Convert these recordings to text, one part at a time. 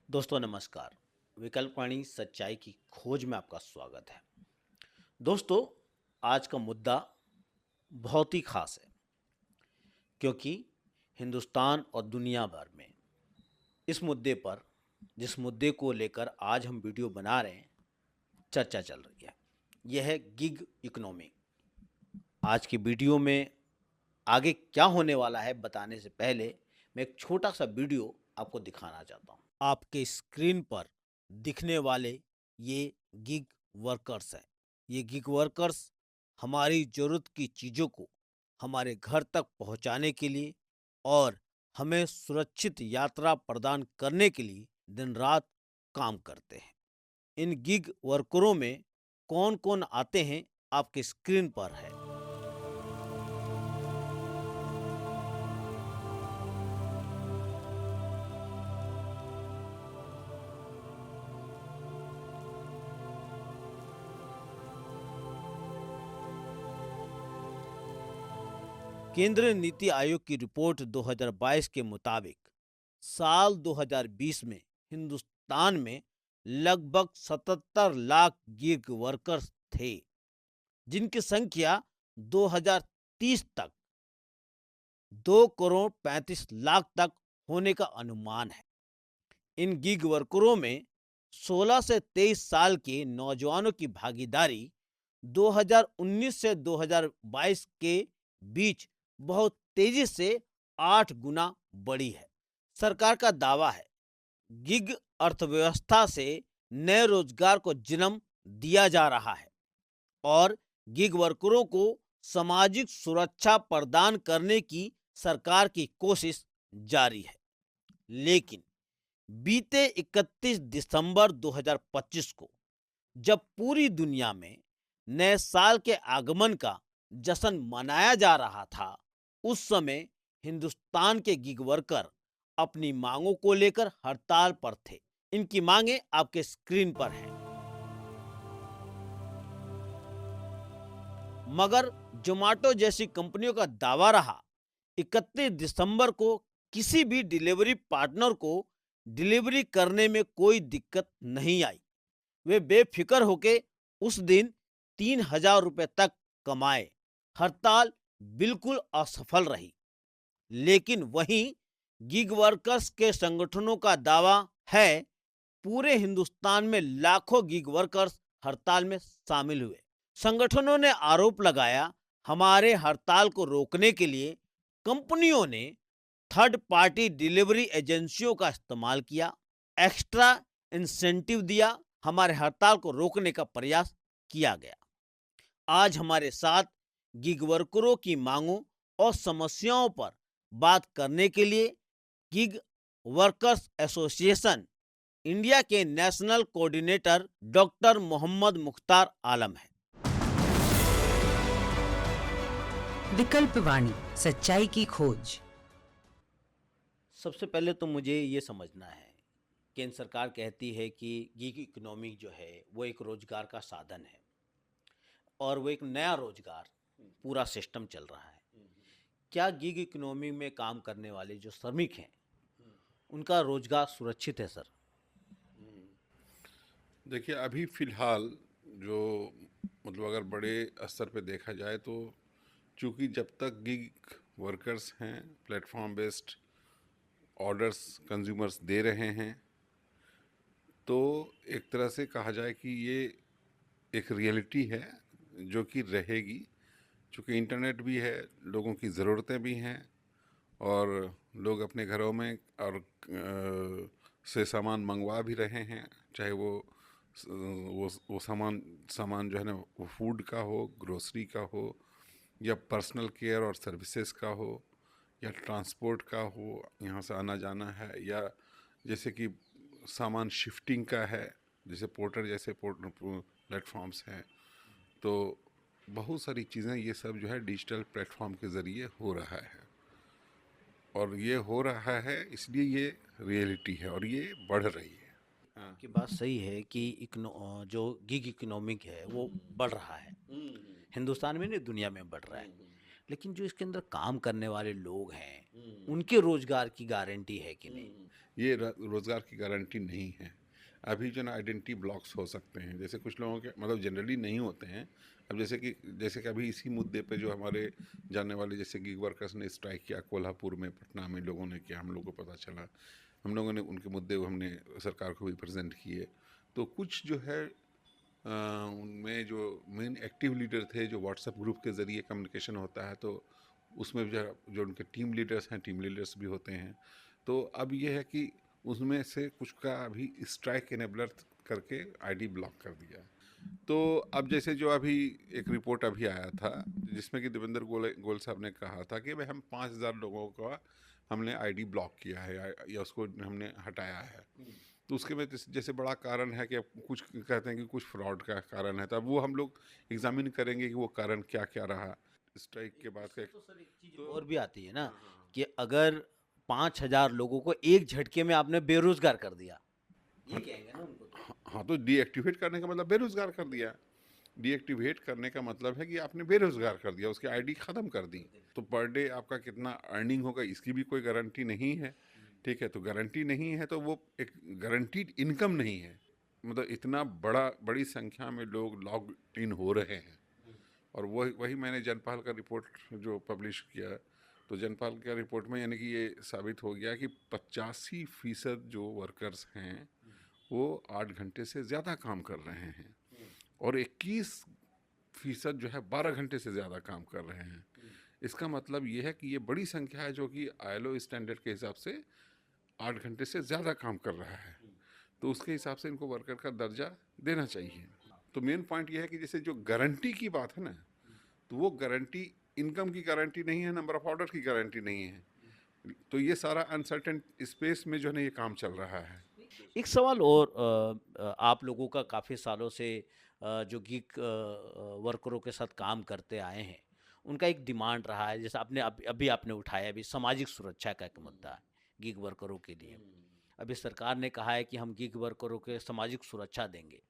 दोस्तों नमस्कार। विकल्पवाणी सच्चाई की खोज में आपका स्वागत है। दोस्तों, आज का मुद्दा बहुत ही खास है क्योंकि हिंदुस्तान और दुनिया भर में इस मुद्दे पर, जिस मुद्दे को लेकर आज हम वीडियो बना रहे हैं, चर्चा चल रही है। यह है गिग इकोनॉमी। आज की वीडियो में आगे क्या होने वाला है बताने से पहले मैं एक छोटा सा वीडियो आपको दिखाना चाहता हूँ। आपके स्क्रीन पर दिखने वाले ये गिग वर्कर्स हैं। ये गिग वर्कर्स हमारी ज़रूरत की चीज़ों को हमारे घर तक पहुंचाने के लिए और हमें सुरक्षित यात्रा प्रदान करने के लिए दिन रात काम करते हैं। इन गिग वर्करों में कौन कौन आते हैं आपके स्क्रीन पर है। केंद्रीय नीति आयोग की रिपोर्ट 2022 के मुताबिक साल 2020 में हिंदुस्तान में लगभग 77 लाख गिग वर्कर्स थे, जिनकी संख्या 2030 तक 2 करोड़ 35 लाख तक होने का अनुमान है। इन गिग वर्करों में 16 से 23 साल के नौजवानों की भागीदारी 2019 से 2022 के बीच बहुत तेजी से 8 गुना बढ़ी है। सरकार का दावा है गिग अर्थव्यवस्था से नए रोजगार को जन्म दिया जा रहा है और गिग वर्करों को सामाजिक सुरक्षा प्रदान करने की सरकार की कोशिश जारी है। लेकिन बीते 31 दिसंबर 2025 को जब पूरी दुनिया में नए साल के आगमन का जश्न मनाया जा रहा था, उस समय हिंदुस्तान के गिग वर्कर अपनी मांगों को लेकर हड़ताल पर थे। इनकी मांगें आपके स्क्रीन पर हैं। मगर जोमेटो जैसी कंपनियों का दावा रहा 31 दिसंबर को किसी भी डिलीवरी पार्टनर को डिलीवरी करने में कोई दिक्कत नहीं आई। वे बेफिक्र होकर उस दिन 3,000 रुपए तक कमाए। हड़ताल बिल्कुल असफल रही। लेकिन वहीं गिग वर्कर्स के संगठनों का दावा है पूरे हिंदुस्तान में लाखों गिग वर्कर्स हड़ताल में शामिल हुए। संगठनों ने आरोप लगाया हमारे हड़ताल को रोकने के लिए कंपनियों ने थर्ड पार्टी डिलीवरी एजेंसियों का इस्तेमाल किया, एक्स्ट्रा इंसेंटिव दिया, हमारे हड़ताल को रोकने का प्रयास किया गया। आज हमारे साथ गिग वर्करों की मांगों और समस्याओं पर बात करने के लिए गिग वर्कर्स एसोसिएशन इंडिया के national coordinator doctor Mohammad Mukhtar Alam है। विकल्पवाणी सच्चाई की खोज। सबसे पहले तो मुझे ये समझना है, केंद्र सरकार कहती है कि गिग इकोनॉमी जो है वो एक रोजगार का साधन है और वो एक नया रोजगार पूरा सिस्टम चल रहा है। क्या गिग इकोनॉमी में काम करने वाले जो श्रमिक हैं उनका रोजगार सुरक्षित है सर? देखिए, अभी फ़िलहाल जो मतलब अगर बड़े स्तर पे देखा जाए तो चूँकि जब तक गिग वर्कर्स हैं, प्लेटफॉर्म बेस्ड ऑर्डर्स कंज्यूमर्स दे रहे हैं, तो एक तरह से कहा जाए कि ये एक रियलिटी है जो कि रहेगी। चूँकि इंटरनेट भी है, लोगों की ज़रूरतें भी हैं और लोग अपने घरों में और से सामान मंगवा भी रहे हैं, चाहे वो सामान जो है ना, वो फूड का हो, ग्रोसरी का हो, या पर्सनल केयर और सर्विसेज का हो, या ट्रांसपोर्ट का हो, यहाँ से आना जाना है, या जैसे कि सामान शिफ्टिंग का है, जैसे पोर्टर जैसे प्लेटफॉर्म्स हैं। तो बहुत सारी चीज़ें ये सब जो है डिजिटल प्लेटफॉर्म के ज़रिए हो रहा है, और ये हो रहा है इसलिए ये रियलिटी है और ये बढ़ रही है। आपकी बात सही है कि जो गिग इकोनॉमिक है वो बढ़ रहा है, हिंदुस्तान में नहीं दुनिया में बढ़ रहा है। लेकिन जो इसके अंदर काम करने वाले लोग हैं उनके रोजगार की गारंटी है कि नहीं? ये रोज़गार की गारंटी नहीं है। अभी जो ना आइडेंटिटी ब्लॉक्स हो सकते हैं, जैसे कुछ लोगों के मतलब जनरली नहीं होते हैं। अब जैसे कि अभी इसी मुद्दे पे जो हमारे जानने वाले जैसे गिग वर्कर्स ने स्ट्राइक किया कोल्हापुर में, पटना में लोगों ने किया, हम लोग को पता चला। हम लोगों ने उनके मुद्दे हमने सरकार को भी प्रेजेंट किए। तो कुछ जो है उनमें जो मेन एक्टिव लीडर थे, जो व्हाट्सएप ग्रुप के ज़रिए कम्युनिकेशन होता है, तो उसमें जो उनके टीम लीडर्स हैं, टीम लीडर्स भी होते हैं। तो अब ये है कि उसमें से कुछ का अभी स्ट्राइक इनेबलर करके आईडी ब्लॉक कर दिया। तो अब जैसे जो अभी एक रिपोर्ट अभी आया था जिसमें कि देवेंद्र गोल साहब ने कहा था कि भाई हम 5,000 लोगों का हमने आईडी ब्लॉक किया है या उसको हमने हटाया है। तो उसके में जैसे बड़ा कारण है कि अब कुछ कहते हैं कि कुछ फ्रॉड का कारण है, तब वो हम लोग एग्जामिन करेंगे कि वो कारण क्या क्या रहा स्ट्राइक के बाद का। तो सर एक चीज और भी आती है ना कि अगर 5,000 लोगों को एक झटके में आपने बेरोजगार कर दिया, ये कहेंगे ना उनको तो। हाँ, तो डीएक्टिवेट करने का मतलब बेरोजगार कर दिया। डीएक्टिवेट करने का मतलब है कि आपने बेरोजगार कर दिया, उसकी आईडी ख़त्म कर दी। तो पर डे आपका कितना अर्निंग होगा इसकी भी कोई गारंटी नहीं है। ठीक है, तो गारंटी नहीं है तो वो एक गारंटीड इनकम नहीं है। मतलब इतना बड़ी संख्या में लोग लॉग इन हो रहे हैं। और वही वही मैंने जनपाल का रिपोर्ट जो पब्लिश किया, तो जनपाल का रिपोर्ट में यानी कि ये साबित हो गया कि 85% जो वर्कर्स हैं वो 8 घंटे से ज़्यादा काम कर रहे हैं और 21% जो है 12 घंटे से ज़्यादा काम कर रहे हैं। इसका मतलब ये है कि ये बड़ी संख्या है जो कि आईएलओ स्टैंडर्ड के हिसाब से 8 घंटे से ज़्यादा काम कर रहा है। तो उसके हिसाब से इनको वर्कर का दर्जा देना चाहिए। तो मेन पॉइंट ये है कि जैसे जो गारंटी की बात है ना, तो वो गारंटी इनकम की गारंटी नहीं है, नंबर ऑफ ऑर्डर की गारंटी नहीं है। तो ये सारा अनसर्टेन स्पेस में जो है ना ये काम चल रहा है। एक सवाल और आप लोगों का काफ़ी सालों से जो गीग वर्करों के साथ काम करते आए हैं, उनका एक डिमांड रहा है, जैसे आपने अभी आपने उठाया, अभी सामाजिक सुरक्षा का एक मुद्दा है गीग वर्करों के लिए। अभी सरकार ने कहा है कि हम गीग वर्करों के सामाजिक सुरक्षा देंगे।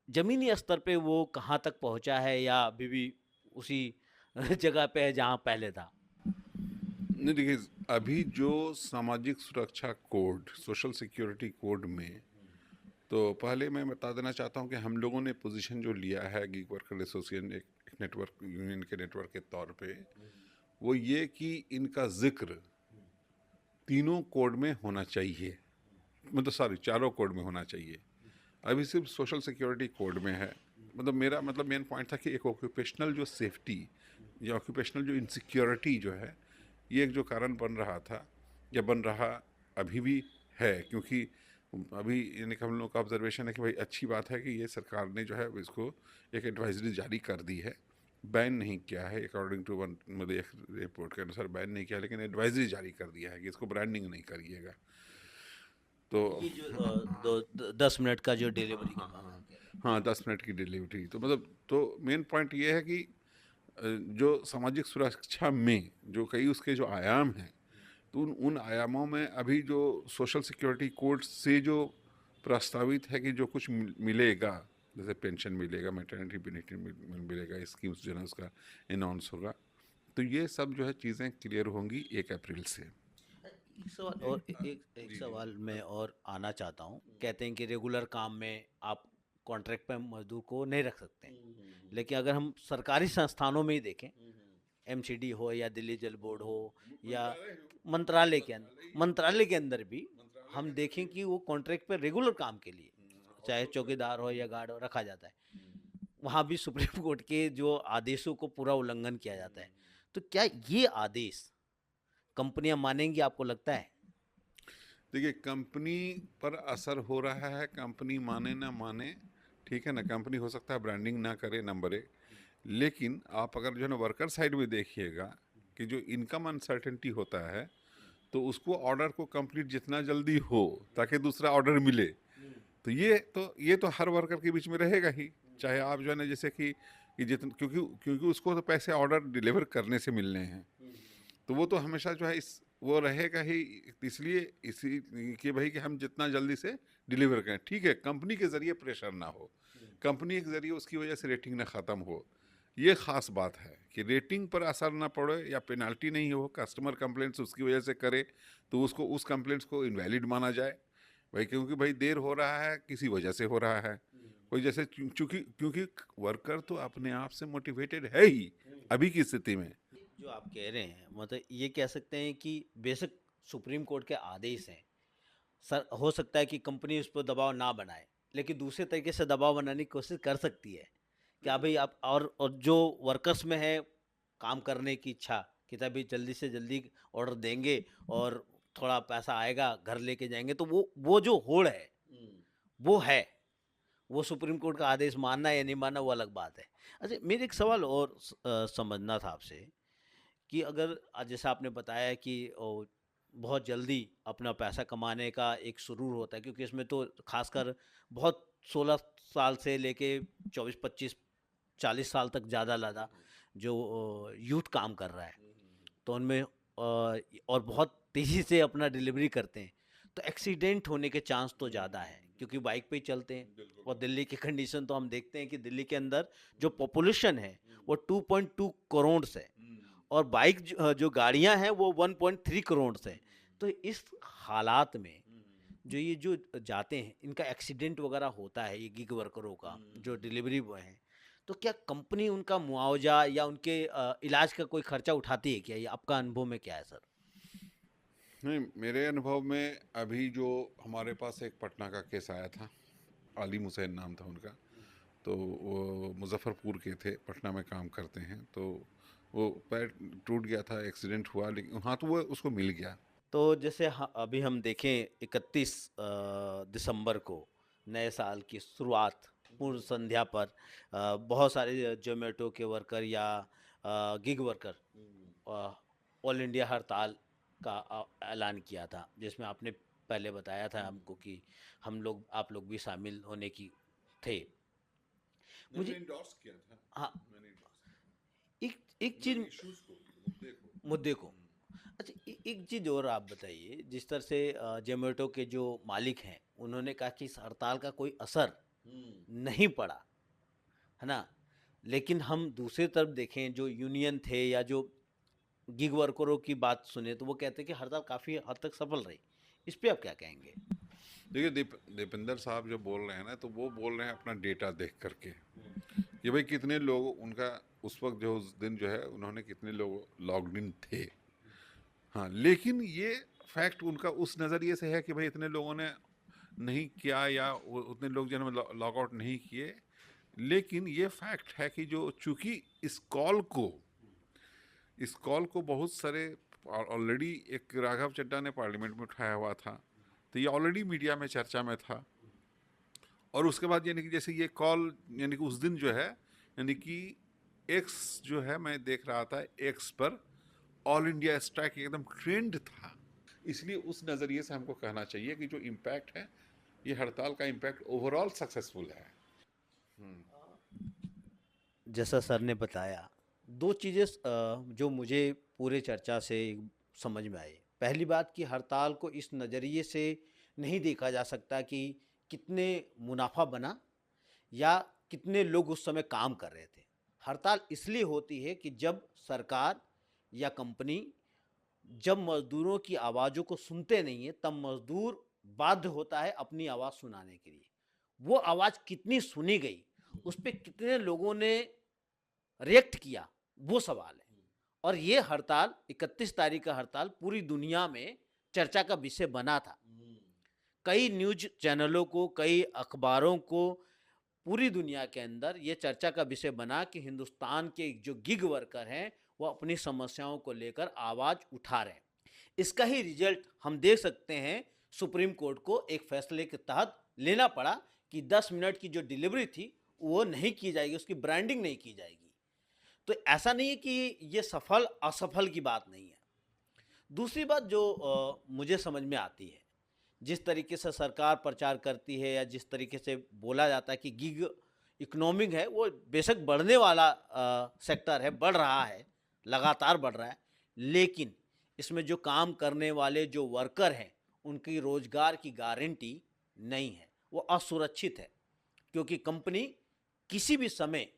ज़मीनी स्तर पे वो कहाँ तक पहुँचा है या अभी भी उसी जगह पे है जहाँ पहले था? नहीं देखिए, अभी जो सामाजिक सुरक्षा कोड, सोशल सिक्योरिटी कोड में, तो पहले मैं बता देना चाहता हूँ कि हम लोगों ने पोजीशन जो लिया है गीग वर्कर एसोसिएशन एक नेटवर्क यूनियन के नेटवर्क के तौर पे, वो ये कि इनका जिक्र तीनों कोड में होना चाहिए, मतलब सॉरी चारों कोड में होना चाहिए। अभी सिर्फ सोशल सिक्योरिटी कोड में है। मतलब मेरा मतलब मेन पॉइंट था कि एक ऑक्यूपेशनल जो सेफ्टी या ऑक्यूपेशनल जो इनसिक्योरिटी जो है, ये एक जो कारण बन रहा था या बन रहा अभी भी है, क्योंकि अभी यानी कि हम लोग का ऑब्जर्वेशन है कि भाई अच्छी बात है कि ये सरकार ने जो है इसको एक एडवाइजरी जारी कर दी है। बैन नहीं किया है, अकॉर्डिंग टू वन मतलब एक रिपोर्ट के अनुसार बैन नहीं किया, लेकिन एडवाइजरी जारी कर दिया है कि इसको ब्रांडिंग नहीं करिएगा। तो ये जो 10 मिनट का जो डिलीवरी का काम आप कह रहे हैं। हाँ, 10 मिनट की डिलीवरी तो मतलब तो मेन पॉइंट ये है कि जो सामाजिक सुरक्षा में जो कई उसके जो आयाम हैं, तो उन आयामों में अभी जो सोशल सिक्योरिटी कोड से जो प्रस्तावित है कि जो कुछ मिलेगा, जैसे पेंशन मिलेगा, मैटरनिटी बेनिफिट मिलेगा, स्कीम्स जो है उसका अनाउंस होगा, तो ये सब जो है चीज़ें क्लियर होंगी 1 अप्रैल से। एक सवाल और एक सवाल मैं और आना चाहता हूँ। कहते हैं कि रेगुलर काम में आप कॉन्ट्रैक्ट पे मजदूर को नहीं रख सकते हैं, लेकिन अगर हम सरकारी संस्थानों में ही देखें, एमसीडी हो या दिल्ली जल बोर्ड हो या मंत्रालय के अंदर भी हम देखें कि वो कॉन्ट्रैक्ट पे रेगुलर काम के लिए, चाहे चौकीदार हो या गार्ड हो, रखा जाता है। वहाँ भी सुप्रीम कोर्ट के जो आदेशों को पूरा उल्लंघन किया जाता है। तो क्या ये आदेश कंपनियां मानेंगी, आपको लगता है? देखिए, कंपनी पर असर हो रहा है, कंपनी माने ना माने, ठीक है ना, कंपनी हो सकता है ब्रांडिंग ना करे नंबर एक, लेकिन आप अगर जो है ना वर्कर साइड में देखिएगा कि जो इनकम अनसर्टेनिटी होता है, तो उसको ऑर्डर को कंप्लीट जितना जल्दी हो ताकि दूसरा ऑर्डर मिले, तो ये तो हर वर्कर के बीच में रहेगा ही। चाहे आप जो है ना जैसे कि जितना क्योंकि उसको तो पैसे ऑर्डर डिलीवर करने से मिलने हैं, तो वो तो हमेशा जो है इस वो रहेगा ही। इसलिए इसी कि भाई कि हम जितना जल्दी से डिलीवर करें, ठीक है, कंपनी के ज़रिए प्रेशर ना हो, कंपनी के ज़रिए उसकी वजह से रेटिंग ना ख़त्म हो, ये ख़ास बात है कि रेटिंग पर असर ना पड़े या पेनल्टी नहीं हो, कस्टमर कंप्लेंट्स उसकी वजह से करे तो उसको उस कंप्लेंट्स को इनवैलिड माना जाए भाई, क्योंकि भाई देर हो रहा है किसी वजह से हो रहा है कोई, जैसे चूंकि क्योंकि वर्कर तो अपने आप से मोटिवेटेड है ही अभी की स्थिति में। जो आप कह रहे हैं मतलब ये कह सकते हैं कि बेशक सुप्रीम कोर्ट के आदेश हैं, सर हो सकता है कि कंपनी उस पर दबाव ना बनाए, लेकिन दूसरे तरीके से दबाव बनाने की कोशिश कर सकती है कि हाँ भाई आप, और जो वर्कर्स में है काम करने की इच्छा कि तभी जल्दी से जल्दी ऑर्डर देंगे और थोड़ा पैसा आएगा घर लेके जाएंगे, तो वो जो होड़ है वो है। वो सुप्रीम कोर्ट का आदेश मानना या नहीं मानना वो अलग बात है। अच्छा, मेरे एक सवाल और समझना था आपसे कि अगर जैसा आपने बताया कि बहुत जल्दी अपना पैसा कमाने का एक सुरूर होता है, क्योंकि इसमें तो खासकर बहुत 16 साल से लेके 24 25 40 साल तक ज़्यादा जो यूथ काम कर रहा है, तो उनमें और बहुत तेज़ी से अपना डिलीवरी करते हैं, तो एक्सीडेंट होने के चांस तो ज़्यादा है क्योंकि बाइक पे ही चलते हैं। और दिल्ली की कंडीशन तो हम देखते हैं कि दिल्ली के अंदर जो पॉपुलेशन है वो 2.2 करोड़ है और बाइक जो गाड़ियां हैं वो 1.3 करोड़ से। तो इस हालात में जो ये जो जाते हैं इनका एक्सीडेंट वगैरह होता है, ये गिग वर्करों का जो डिलीवरी बॉय हैं, तो क्या कंपनी उनका मुआवजा या उनके इलाज का कोई खर्चा उठाती है क्या? ये आपका अनुभव में क्या है सर? नहीं, मेरे अनुभव में अभी जो हमारे पास एक पटना का केस आया था, आलिम हुसैन नाम था उनका, तो वो मुजफ्फरपुर के थे, पटना में काम करते हैं, तो वो पैर टूट गया था, एक्सीडेंट हुआ, लेकिन हाँ तो वो उसको मिल गया। तो जैसे अभी हम देखें 31 दिसंबर को नए साल की शुरुआत पूर्व संध्या पर बहुत सारे जोमेटो के वर्कर या गिग वर्कर ऑल इंडिया हड़ताल का ऐलान किया था, जिसमें आपने पहले बताया था हमको कि हम लोग आप लोग भी शामिल होने की थे। मैंने मुझे इंडोर्स किया था। हाँ, मैंने endorse एक एक किया। चीज नहीं, issues को, मुद्दे को। मुद्दे को। अच्छा, एक चीज़ और आप बताइए, जिस तरह से जोमेटो के जो मालिक हैं उन्होंने कहा कि इस हड़ताल का कोई असर नहीं पड़ा, है ना, लेकिन हम दूसरी तरफ देखें जो यूनियन थे या जो गिग वर्करों की बात सुने तो वो कहते हैं कि हड़ताल काफ़ी हद तक सफल रही। इस पे आप क्या कहेंगे? देखिए, दीपेंद्र साहब जो बोल रहे हैं ना, तो वो बोल रहे हैं अपना डेटा देख करके कि भाई कितने लोग उनका उस वक्त जो उस दिन जो है उन्होंने कितने लोग लॉग्ड इन थे। हाँ, लेकिन ये फैक्ट उनका उस नज़रिए से है कि भाई इतने लोगों ने नहीं किया या उतने लोग जो है लॉग आउट नहीं किए, लेकिन ये फैक्ट है कि जो चूंकि इस कॉल को बहुत सारे ऑलरेडी एक राघव चड्ढा ने पार्लियामेंट में उठाया हुआ था, तो ये ऑलरेडी मीडिया में चर्चा में था। और उसके बाद यानी कि जैसे ये कॉल यानी कि उस दिन जो है यानी कि एक्स जो है मैं देख रहा था, एक्स पर ऑल इंडिया स्ट्राइक एकदम ट्रेंड था। इसलिए उस नज़रिए से हमको कहना चाहिए कि जो इम्पैक्ट है, ये हड़ताल का इम्पैक्ट ओवरऑल सक्सेसफुल है। जैसा सर ने बताया, दो चीज़ें जो मुझे पूरे चर्चा से समझ में आई। पहली बात कि हड़ताल को इस नज़रिए से नहीं देखा जा सकता कि कितने मुनाफा बना या कितने लोग उस समय काम कर रहे थे। हड़ताल इसलिए होती है कि जब सरकार या कंपनी जब मजदूरों की आवाज़ों को सुनते नहीं है तब मजदूर बाध्य होता है अपनी आवाज़ सुनाने के लिए। वो आवाज़ कितनी सुनी गई, उस पे कितने लोगों ने रिएक्ट किया, वो सवाल है। और ये हड़ताल 31 तारीख का हड़ताल पूरी दुनिया में चर्चा का विषय बना था। कई न्यूज चैनलों को, कई अखबारों को पूरी दुनिया के अंदर ये चर्चा का विषय बना कि हिंदुस्तान के जो गिग वर्कर हैं वो अपनी समस्याओं को लेकर आवाज़ उठा रहे हैं। इसका ही रिजल्ट हम देख सकते हैं, सुप्रीम कोर्ट को एक फैसले के तहत लेना पड़ा कि 10 मिनट की जो डिलीवरी थी वो नहीं की जाएगी, उसकी ब्रांडिंग नहीं की जाएगी। तो ऐसा नहीं है कि ये सफल असफल की बात नहीं है। दूसरी बात जो मुझे समझ में आती है, जिस तरीके से सरकार प्रचार करती है या जिस तरीके से बोला जाता है कि गिग इकोनॉमिक है, वो बेशक बढ़ने वाला सेक्टर है, बढ़ रहा है, लगातार बढ़ रहा है, लेकिन इसमें जो काम करने वाले जो वर्कर हैं उनकी रोजगार की गारंटी नहीं है, वो असुरक्षित है, क्योंकि कंपनी किसी भी समय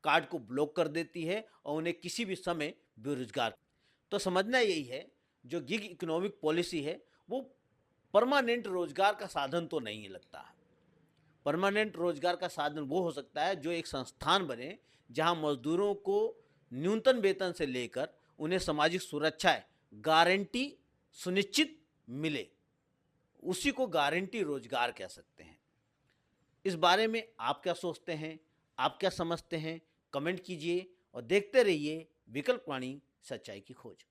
कार्ड को ब्लॉक कर देती है और उन्हें किसी भी समय बेरोजगार। तो समझना यही है, जो गिग इकोनॉमिक पॉलिसी है वो परमानेंट रोजगार का साधन तो नहीं लगता है। परमानेंट रोजगार का साधन वो हो सकता है जो एक संस्थान बने जहां मजदूरों को न्यूनतम वेतन से लेकर उन्हें सामाजिक सुरक्षाएं गारंटी सुनिश्चित मिले, उसी को गारंटी रोजगार कह सकते हैं। इस बारे में आप क्या सोचते हैं, आप क्या समझते हैं, कमेंट कीजिए और देखते रहिए विकल्प वाणी, सच्चाई की खोज।